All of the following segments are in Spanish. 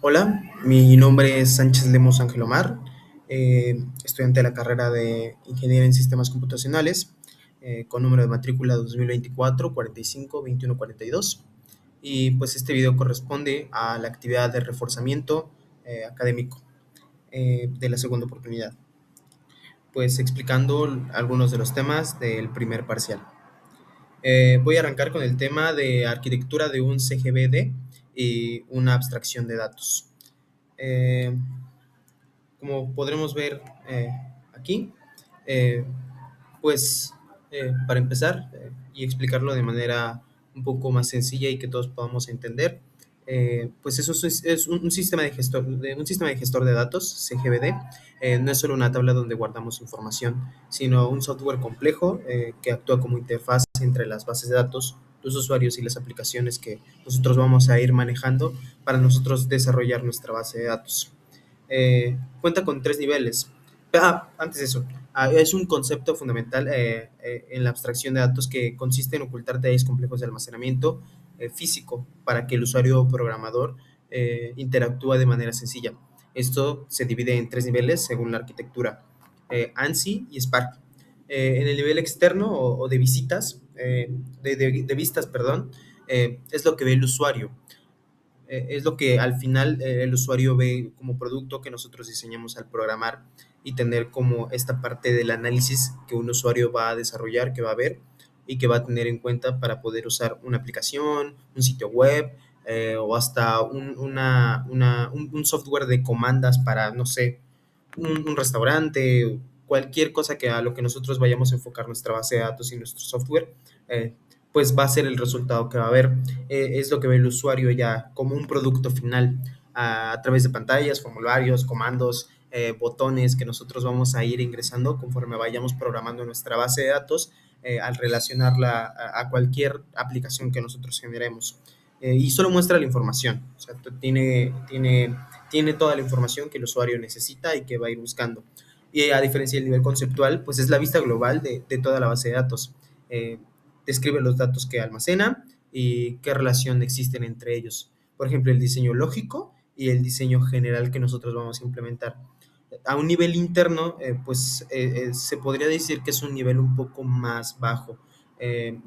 Hola, mi nombre es Sánchez Lemos Ángel Omar, estudiante de la carrera de Ingeniería en Sistemas Computacionales, con número de matrícula 2024 45 21 42. Y pues este video corresponde a la actividad de reforzamiento académico de la segunda oportunidad, pues explicando algunos de los temas del primer parcial. Voy a arrancar con el tema de arquitectura de un CGBD y una abstracción de datos. Eh, Como podremos ver aquí, eh, pues para empezar y explicarlo de manera un poco más sencilla y que todos podamos entender, pues eso es un sistema un sistema de gestor de datos, CGBD. No es solo una tabla donde guardamos información, sino un software complejo que actúa como interfaz entre las bases de datos, los usuarios y las aplicaciones que nosotros vamos a ir manejando para nosotros desarrollar nuestra base de datos. Cuenta con tres niveles. Antes de eso, es un concepto fundamental en la abstracción de datos que consiste en ocultar detalles complejos de almacenamiento físico para que el usuario o programador interactúe de manera sencilla. Esto se divide en tres niveles según la arquitectura, ANSI y Spark. En el nivel externo o de visitas, de vistas, perdón, es lo que ve el usuario, es lo que al final el usuario ve como producto que nosotros diseñamos al programar y tener como esta parte del análisis que un usuario va a desarrollar, que va a ver y que va a tener en cuenta para poder usar una aplicación, un sitio web o hasta un software de comandas para, no sé, un restaurante, cualquier cosa que a lo que nosotros vayamos a enfocar nuestra base de datos y nuestro software, eh, pues va a ser el resultado que va a haber. Es lo que ve el usuario ya como un producto final a través de pantallas, formularios, comandos, botones que nosotros vamos a ir ingresando conforme vayamos programando nuestra base de datos al relacionarla a cualquier aplicación que nosotros generemos. Y solo muestra la información, o sea, tiene toda la información que el usuario necesita y que va a ir buscando. Y a diferencia del nivel conceptual, pues es la vista global de toda la base de datos. Eh, Describe los datos que almacena y qué relación existen entre ellos. Por ejemplo, el diseño lógico y el diseño general que nosotros vamos a implementar. A un nivel interno, se podría decir que es un nivel un poco más bajo,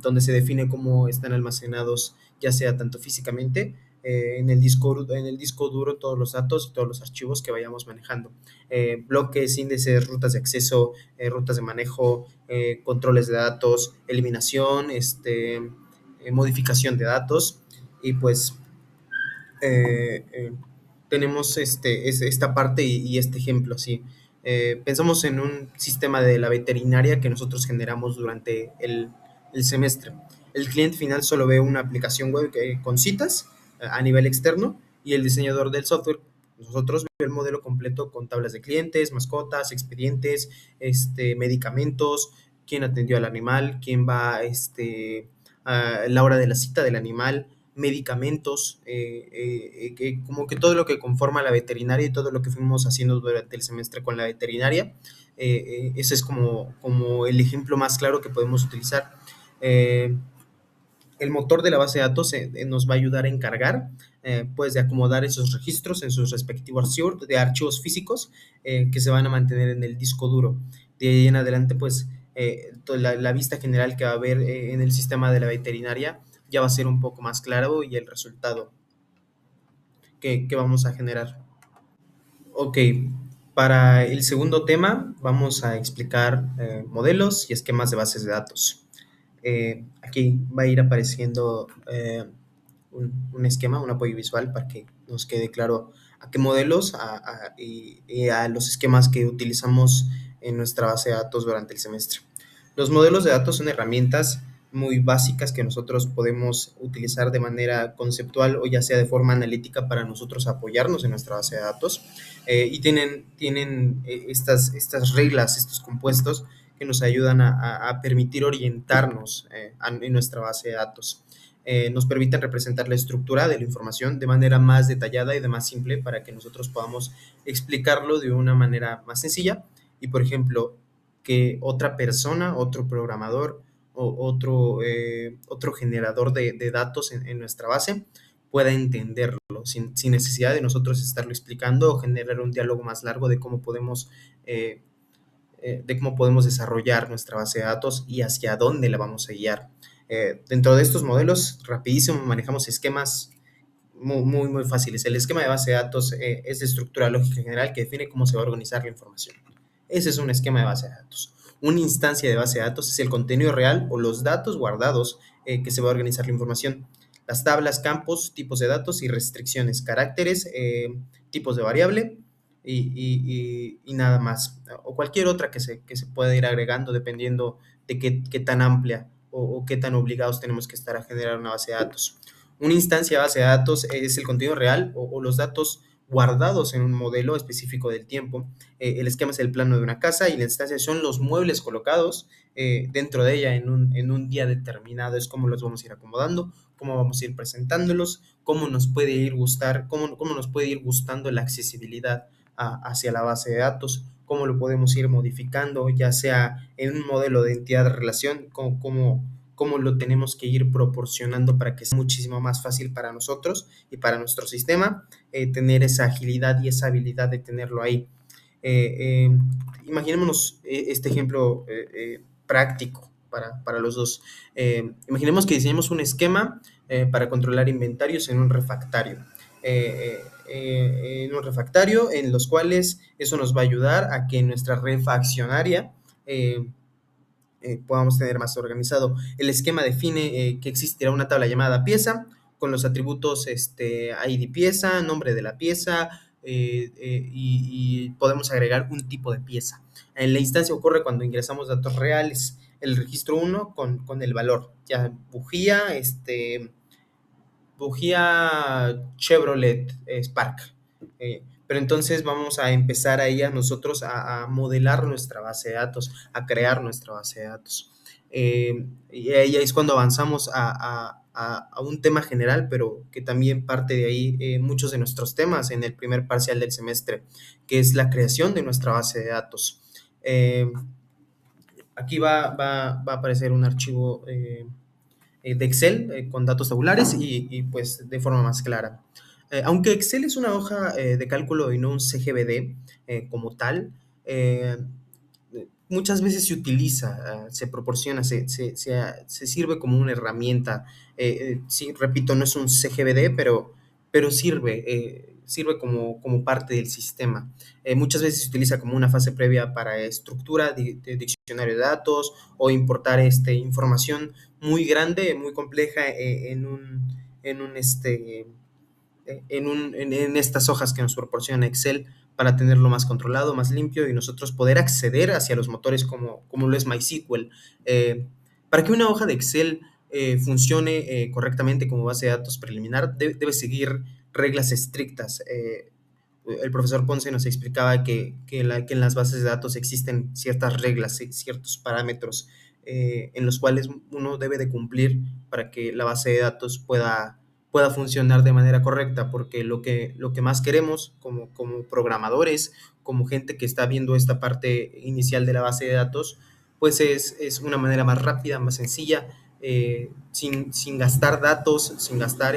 donde se define cómo están almacenados, ya sea tanto físicamente, en el disco duro, todos los datos y todos los archivos que vayamos manejando. Bloques, índices, rutas de acceso, rutas de manejo, controles de datos, eliminación, modificación de datos. Y pues tenemos esta parte y este ejemplo, sí. Pensamos en un sistema de la veterinaria que nosotros generamos durante el semestre. El cliente final solo ve una aplicación web con citas a nivel externo y el diseñador del software, nosotros ve el modelo completo con tablas de clientes, mascotas, expedientes, medicamentos, quién atendió al animal, quién va a la hora de la cita del animal, medicamentos, como que todo lo que conforma la veterinaria y todo lo que fuimos haciendo durante el semestre con la veterinaria. Ese es como el ejemplo más claro que podemos utilizar. Eh, el motor de la base de datos nos va a ayudar a encargar pues de acomodar esos registros en sus respectivos archivos físicos que se van a mantener en el disco duro. De ahí en adelante, pues la vista general que va a haber en el sistema de la veterinaria ya va a ser un poco más claro y el resultado que vamos a generar. Ok, para el segundo tema vamos a explicar modelos y esquemas de bases de datos. Aquí va a ir apareciendo un esquema, un apoyo visual para que nos quede claro a qué modelos y a los esquemas que utilizamos en nuestra base de datos durante el semestre. Los modelos de datos son herramientas muy básicas que nosotros podemos utilizar de manera conceptual o ya sea de forma analítica para nosotros apoyarnos en nuestra base de datos y tienen estas reglas, estos compuestos que nos ayudan a permitir orientarnos en nuestra base de datos. Nos permiten representar la estructura de la información de manera más detallada y de más simple para que nosotros podamos explicarlo de una manera más sencilla y, por ejemplo, que otra persona, otro programador o otro generador de datos en nuestra base pueda entenderlo sin necesidad de nosotros estarlo explicando o generar un diálogo más largo eh, de cómo podemos desarrollar nuestra base de datos y hacia dónde la vamos a guiar. Dentro de estos modelos, rapidísimo, manejamos esquemas muy fáciles. El esquema de base de datos es de estructura lógica general que define cómo se va a organizar la información. Ese es un esquema de base de datos. Una instancia de base de datos es el contenido real o los datos guardados que se va a organizar la información. Las tablas, campos, tipos de datos y restricciones, caracteres, tipos de variable y nada más. O cualquier otra que se pueda ir agregando dependiendo de qué tan amplia o qué tan obligados tenemos que estar a generar una base de datos. Una instancia de base de datos es el contenido real o los datos guardados en un modelo específico del tiempo. El esquema es el plano de una casa y la instancia son los muebles colocados dentro de ella en un día determinado. Es cómo los vamos a ir acomodando, cómo vamos a ir presentándolos, cómo nos puede ir cómo nos puede ir gustando la accesibilidad hacia la base de datos, cómo lo podemos ir modificando, ya sea en un modelo de entidad de relación, cómo lo tenemos que ir proporcionando para que sea muchísimo más fácil para nosotros y para nuestro sistema tener esa agilidad y esa habilidad de tenerlo ahí. Imaginémonos este ejemplo práctico para los dos. Imaginemos que diseñamos un esquema para controlar inventarios en un refactario en los cuales eso nos va a ayudar a que en nuestra refaccionaria podamos tener más organizado. El esquema define que existirá una tabla llamada pieza con los atributos ID pieza, nombre de la pieza y podemos agregar un tipo de pieza. En la instancia ocurre cuando ingresamos datos reales, el registro 1 con el valor, ya bujía Chevrolet Spark. Pero entonces vamos a empezar ahí a nosotros a modelar nuestra base de datos, a crear nuestra base de datos. Y ahí es cuando avanzamos a un tema general, pero que también parte de ahí muchos de nuestros temas en el primer parcial del semestre, que es la creación de nuestra base de datos. Aquí va a aparecer un archivo de Excel con datos tabulares pues de forma más clara. Aunque Excel es una hoja de cálculo y no un CGBD como tal, muchas veces se utiliza, se proporciona, se sirve como una herramienta. Sí, repito, no es un CGBD, pero sirve como parte del sistema. Muchas veces se utiliza como una fase previa para estructura de diccionario de datos o importar información muy grande, muy compleja en estas hojas que nos proporciona Excel para tenerlo más controlado, más limpio y nosotros poder acceder hacia los motores como lo es MySQL. Para que una hoja de Excel funcione correctamente como base de datos preliminar, debe seguir reglas estrictas. El profesor Ponce nos explicaba que en las bases de datos existen ciertas reglas, ciertos parámetros en los cuales uno debe de cumplir para que la base de datos pueda funcionar de manera correcta, porque lo que más queremos como programadores, como gente que está viendo esta parte inicial de la base de datos, pues es una manera más rápida, más sencilla, sin gastar datos, sin gastar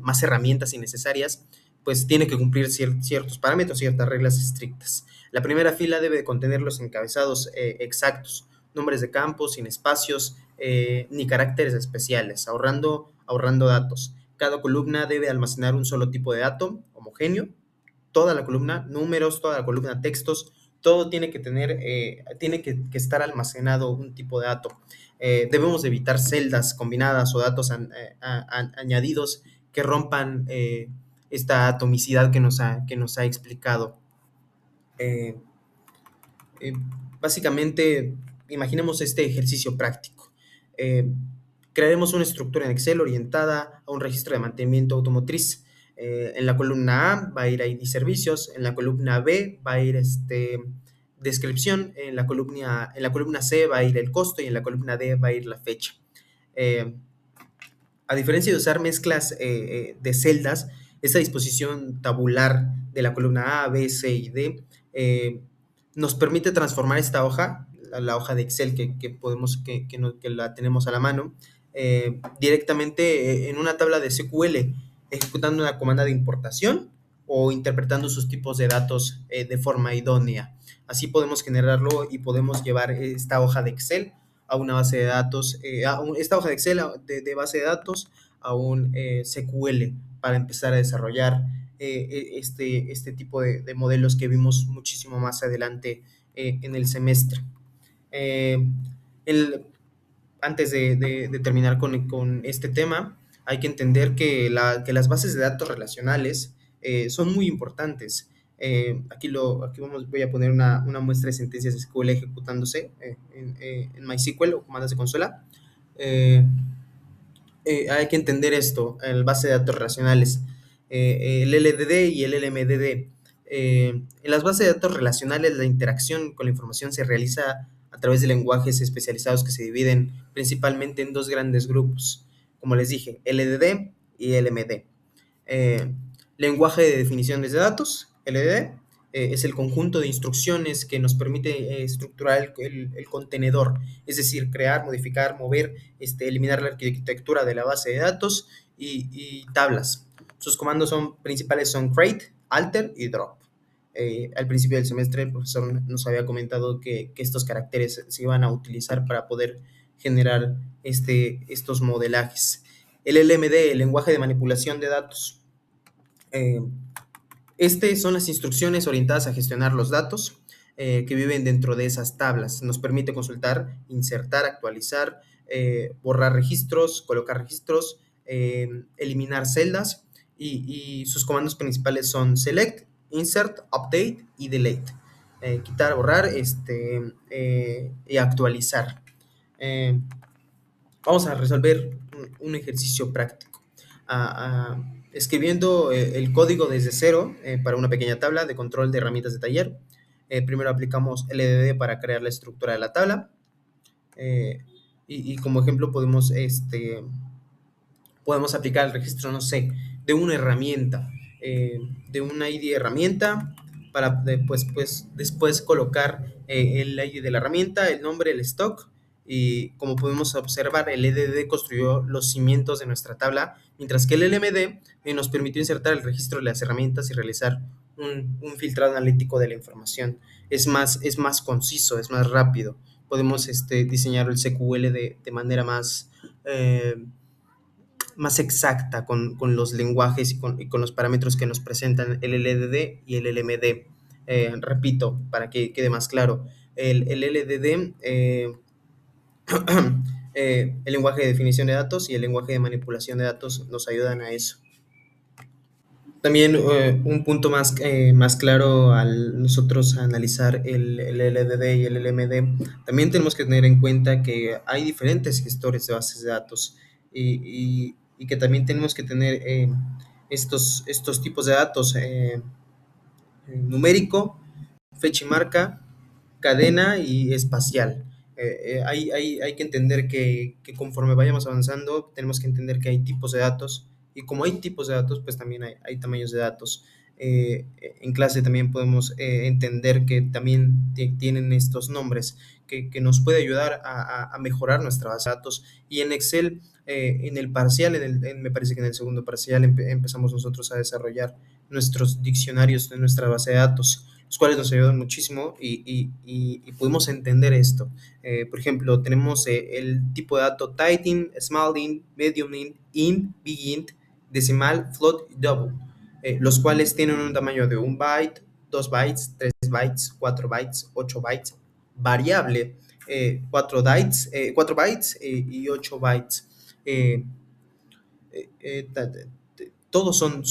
más herramientas innecesarias, pues tiene que cumplir ciertos parámetros, ciertas reglas estrictas. La primera fila debe de contener los encabezados exactos, nombres de campos, sin espacios, ni caracteres especiales, ahorrando datos. Cada columna debe almacenar un solo tipo de dato homogéneo, toda la columna números, toda la columna textos, todo tiene que que estar almacenado un tipo de dato. Debemos evitar celdas combinadas o datos añadidos que rompan esta atomicidad que nos ha explicado. Eh, eh, Básicamente, imaginemos este ejercicio práctico. Eh, Crearemos una estructura en Excel orientada a un registro de mantenimiento automotriz. En la columna A va a ir ID servicios, en la columna B va a ir descripción, en la columna C va a ir el costo y en la columna D va a ir la fecha. A diferencia de usar mezclas de celdas, esta disposición tabular de la columna A, B, C y D nos permite transformar esta hoja, la hoja de Excel que la tenemos a la mano, directamente en una tabla de SQL, ejecutando una comanda de importación o interpretando sus tipos de datos de forma idónea. Así podemos generarlo y podemos llevar esta hoja de Excel a una base de datos, esta hoja de Excel de base de datos a un SQL para empezar a desarrollar este tipo de modelos que vimos muchísimo más adelante en el semestre. Eh, el, Antes de terminar con este tema, hay que entender que las bases de datos relacionales son muy importantes. Voy a poner una muestra de sentencias SQL ejecutándose en MySQL o comandos de consola. Eh, Hay que entender esto, el base de datos relacionales, el LDD y el LMDD. En las bases de datos relacionales, la interacción con la información se realiza a través de lenguajes especializados que se dividen principalmente en dos grandes grupos, como les dije, LDD y LMD. Eh, Lenguaje de definiciones de datos, LDD, es el conjunto de instrucciones que nos permite estructurar el contenedor, es decir, crear, modificar, mover, eliminar la arquitectura de la base de datos y tablas. Sus comandos principales son create, alter y drop. Al principio del semestre el profesor nos había comentado que estos caracteres se iban a utilizar para poder generar estos modelajes. El LMD, el lenguaje de manipulación de datos. Eh, Son las instrucciones orientadas a gestionar los datos que viven dentro de esas tablas. Nos permite consultar, insertar, actualizar, borrar registros, colocar registros, eliminar celdas y sus comandos principales son select, insert, update y delete. Quitar, borrar y actualizar. Eh, Vamos a resolver un ejercicio práctico. Escribiendo el código desde cero para una pequeña tabla de control de herramientas de taller. Primero aplicamos LDD para crear la estructura de la tabla. eh, y como ejemplo podemos aplicar el registro, no sé, de una herramienta, de una ID herramienta, para después colocar el ID de la herramienta, el nombre, el stock, y como podemos observar, el LDD construyó los cimientos de nuestra tabla, mientras que el LMD nos permitió insertar el registro de las herramientas y realizar un filtrado analítico de la información. Es más conciso, es más rápido. Podemos diseñar el SQL de manera más exacta con los lenguajes y con los parámetros que nos presentan el LDD y el LMD. Repito, para que quede más claro, el LDD, el lenguaje de definición de datos y el lenguaje de manipulación de datos nos ayudan a eso. También un punto más claro al nosotros analizar el LDD y el LMD, también tenemos que tener en cuenta que hay diferentes gestores de bases de datos y que también tenemos que tener estos tipos de datos, numérico, fecha y marca, cadena y espacial. Hay que entender que conforme vayamos avanzando, tenemos que entender que hay tipos de datos y como hay tipos de datos, pues también hay tamaños de datos. En clase también podemos entender que también tienen estos nombres que nos puede ayudar a mejorar nuestra base de datos. Y en Excel, en el parcial, me parece que en el segundo parcial empezamos nosotros a desarrollar nuestros diccionarios de nuestra base de datos, los cuales nos ayudan muchísimo y pudimos entender esto. Por ejemplo, tenemos el tipo de dato tight int, small int, medium int, big int, decimal, float y double, los cuales tienen un tamaño de 1 byte, 2 bytes, 3 bytes, 4 bytes, 8 bytes, variable, 4 bytes y 8 bytes. Eh, eh, eh, todos son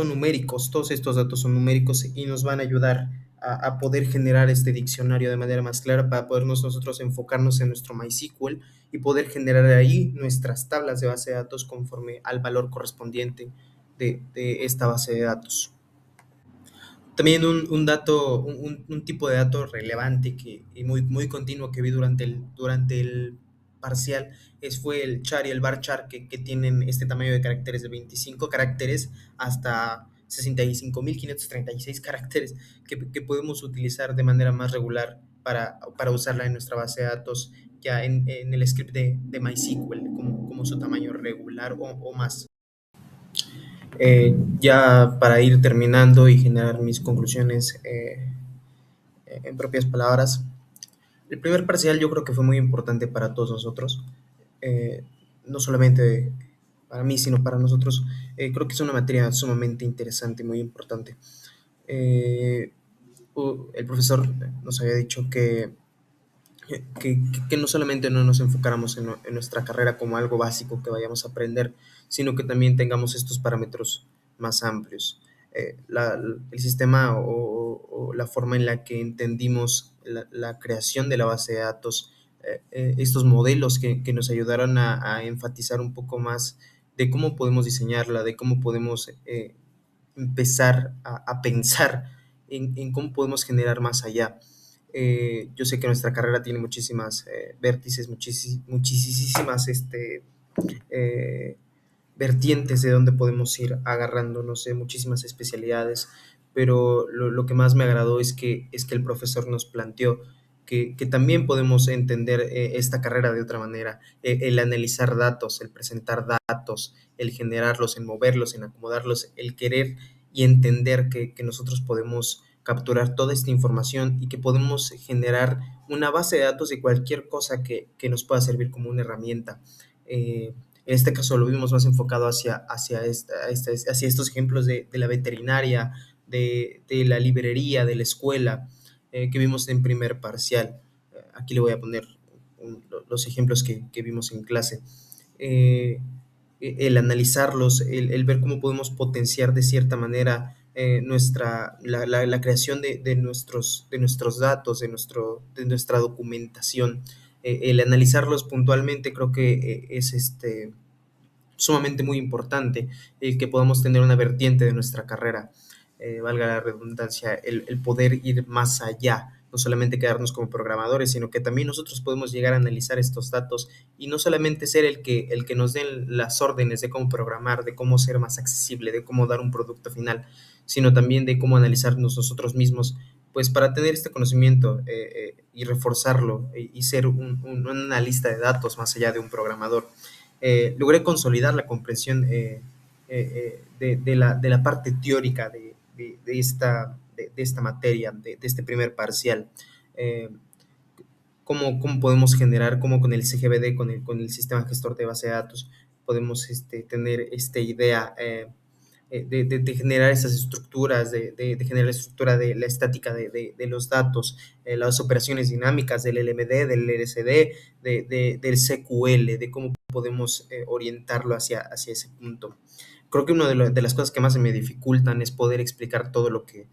numéricos, todos estos datos son numéricos y nos van a ayudar a poder generar este diccionario de manera más clara para podernos nosotros enfocarnos en nuestro MySQL y poder generar ahí nuestras tablas de base de datos conforme al valor correspondiente de esta base de datos. También un tipo de dato relevante y muy continuo que vi durante el parcial fue el char y el bar char que tienen este tamaño de caracteres de 25 caracteres hasta 65.536 caracteres que podemos utilizar de manera más regular para usarla en nuestra base de datos ya en el script de MySQL, como su tamaño regular o más. Ya para ir terminando y generar mis conclusiones en propias palabras, el primer parcial yo creo que fue muy importante para todos nosotros, eh, no solamente para mí, sino para nosotros. Creo que es una materia sumamente interesante y muy importante. Eh, el profesor nos había dicho que no solamente no nos enfocáramos en nuestra carrera como algo básico que vayamos a aprender, sino que también tengamos estos parámetros más amplios. El sistema o la forma en la que entendimos la creación de la base de datos, estos modelos que nos ayudaron a enfatizar un poco más de cómo podemos diseñarla, de cómo podemos empezar a pensar en cómo podemos generar más allá. Yo sé que nuestra carrera tiene muchísimas vértices, muchísimas eh, vertientes de donde podemos ir agarrando, no sé, muchísimas especialidades, pero lo que más me agradó es que el profesor nos planteó que también podemos entender esta carrera de otra manera, el analizar datos, el presentar datos, el generarlos, el moverlos, en acomodarlos, el querer y entender que nosotros podemos capturar toda esta información y que podemos generar una base de datos de cualquier cosa que nos pueda servir como una herramienta. En este caso lo vimos más enfocado hacia estos ejemplos de la veterinaria, de la librería, de la escuela, que vimos en primer parcial. Aquí le voy a poner los ejemplos que vimos en clase. Eh, el analizarlos, el ver cómo podemos potenciar de cierta manera la creación de nuestros datos, de nuestra documentación, el analizarlos puntualmente creo que es sumamente muy importante el que podamos tener una vertiente de nuestra carrera, valga la redundancia, el poder ir más allá, no solamente quedarnos como programadores, sino que también nosotros podemos llegar a analizar estos datos y no solamente ser el que nos den las órdenes de cómo programar, de cómo ser más accesible, de cómo dar un producto final, sino también de cómo analizarnos nosotros mismos, pues para tener este conocimiento y reforzarlo y ser un analista de datos más allá de un programador. Logré consolidar la comprensión de la parte teórica de esta materia, de este primer parcial. Eh, cómo podemos generar, cómo con el CGBD, con el sistema gestor de base de datos, podemos tener esta idea de generar esas estructuras, de generar la estructura de la estática de los datos, las operaciones dinámicas del LMD, del LSD, del SQL, de cómo podemos orientarlo hacia ese punto. Creo que una de las cosas que más se me dificultan es poder explicar todo lo que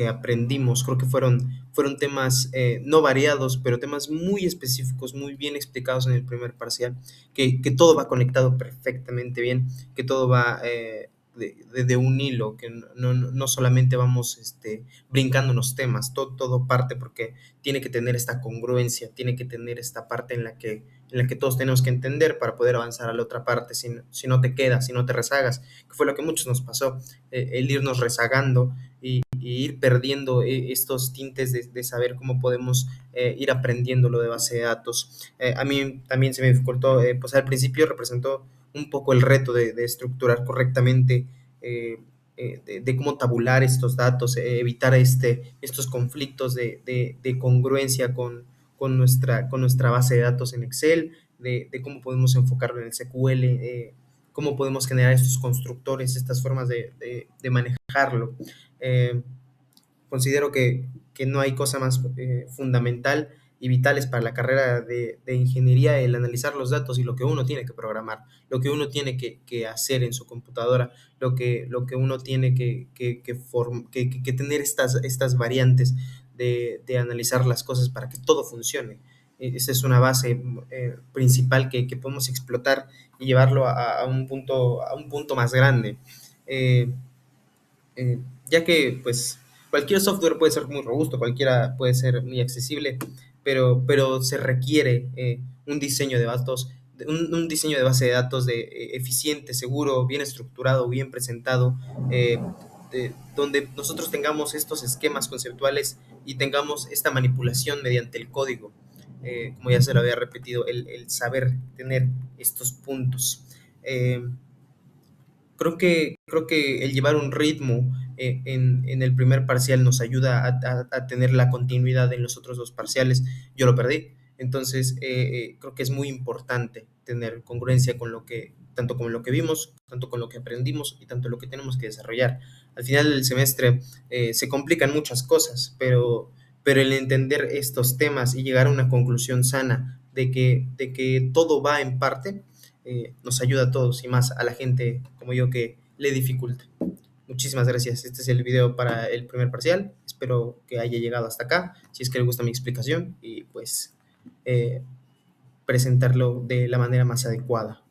aprendimos. Creo que fueron temas no variados, pero temas muy específicos, muy bien explicados en el primer parcial, que todo va conectado perfectamente bien, que todo va de un hilo, que no solamente vamos brincando unos temas, todo parte porque tiene que tener esta congruencia, tiene que tener esta parte en la que todos tenemos que entender para poder avanzar a la otra parte, si no te quedas, si no te rezagas, que fue lo que a muchos nos pasó, el irnos rezagando y ir perdiendo estos tintes de saber cómo podemos ir aprendiendo lo de base de datos. A mí también se me dificultó, pues al principio representó un poco el reto de estructurar correctamente, de cómo tabular estos datos, evitar estos conflictos de congruencia con nuestra base de datos en Excel, de cómo podemos enfocarlo en el SQL, cómo podemos generar estos constructores, estas formas de manejarlo. Eh, Considero que no hay cosa más fundamental y vitales para la carrera de ingeniería el analizar los datos y lo que uno tiene que programar, lo que uno tiene que hacer en su computadora, lo que uno tiene que tener estas variantes de analizar las cosas para que todo funcione. Esa es una base principal que podemos explotar y llevarlo a un punto más grande. Eh, ya que pues cualquier software puede ser muy robusto, cualquiera puede ser muy accesible, pero se requiere un diseño de datos, un diseño de base de datos eficiente, seguro, bien estructurado, bien presentado, donde nosotros tengamos estos esquemas conceptuales y tengamos esta manipulación mediante el código. Como ya se lo había repetido, el saber tener estos puntos. Eh, creo que el llevar un ritmo en el primer parcial nos ayuda a tener la continuidad en los otros dos parciales. Yo lo perdí, entonces creo que es muy importante tener congruencia con lo que, tanto con lo que vimos, tanto con lo que aprendimos y tanto lo que tenemos que desarrollar. Al final del semestre se complican muchas cosas, pero el entender estos temas y llegar a una conclusión sana de que todo va en parte, nos ayuda a todos y más a la gente como yo que le dificulta. Muchísimas gracias. Este es el video para el primer parcial. Espero que haya llegado hasta acá. Si es que le gusta mi explicación y pues presentarlo de la manera más adecuada.